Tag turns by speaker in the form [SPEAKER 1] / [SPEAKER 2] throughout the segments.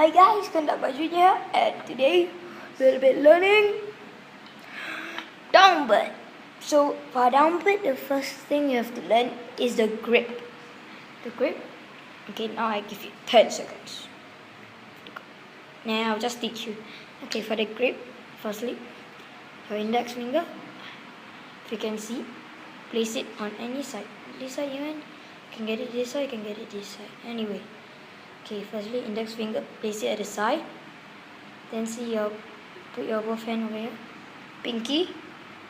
[SPEAKER 1] Hi guys, Kendama here, and today we'll be learning down bird. So for down bird, the first thing you have to learn is the grip. The grip. Okay, now I give you 10 seconds. Now I'll just teach you. Okay, for the grip, firstly, your index finger, if you can see, place it on any side. This side you can get it this side, you can get it this side. Anyway. Okay, firstly, index finger, place it at the side. Then put your both hand over here. Pinky,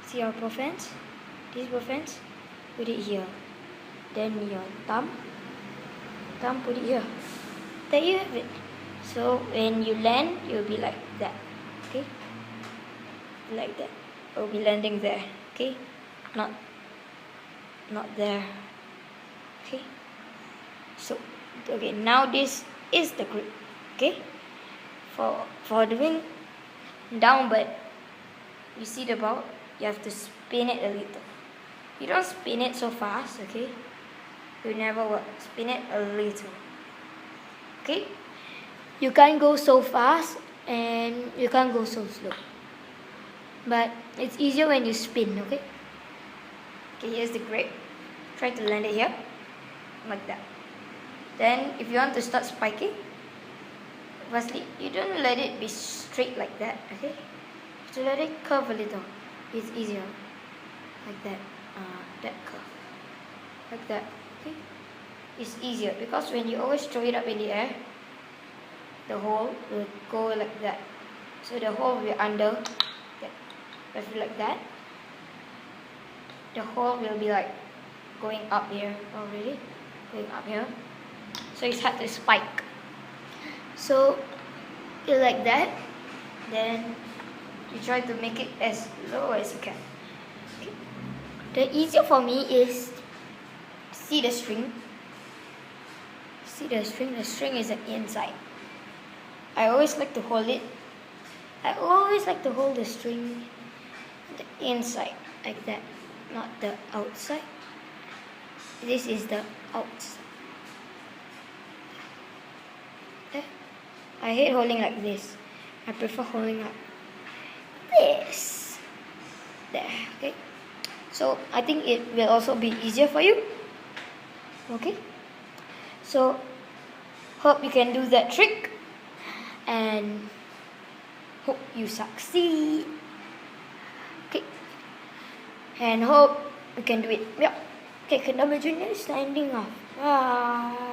[SPEAKER 1] see your both hands? These both hands, put it here. Then your thumb, put it here. There you have it. So when you land, you'll be like that. Okay? Like that. You'll be landing there. Okay? Not there. Okay? So okay, now this is the grip. Okay, for doing down bird, you see the ball, you have to spin it a little. You don't spin it so fast. Okay, you never work. Spin it a little. Okay, you can't go so fast and you can't go so slow, but it's easier when you spin. Okay, here's the grip. Try to land it here like that. Then if you want to start spiking, firstly, you don't let it be straight like that, okay? You have to let it curve a little. It's easier. Like that. That curve. Like that, okay? It's easier because when you always throw it up in the air, the hole will go like that. So the hole will be under that. If you like that, the hole will be like going up here already. Going up here. So it's hard to spike. So you like that, then you try to make it as low as you can. Okay. The easier for me is see the string. See the string. The string is at the inside. I always like to hold it. I always like to hold the string at the inside like that, not the outside. This is the outside. I hate holding like this. I prefer holding like this. There, okay? So I think it will also be easier for you. Okay? So hope you can do that trick and hope you succeed. Okay? And hope you can do it. Yeah. Okay, Kendama Junior is signing off. Bye.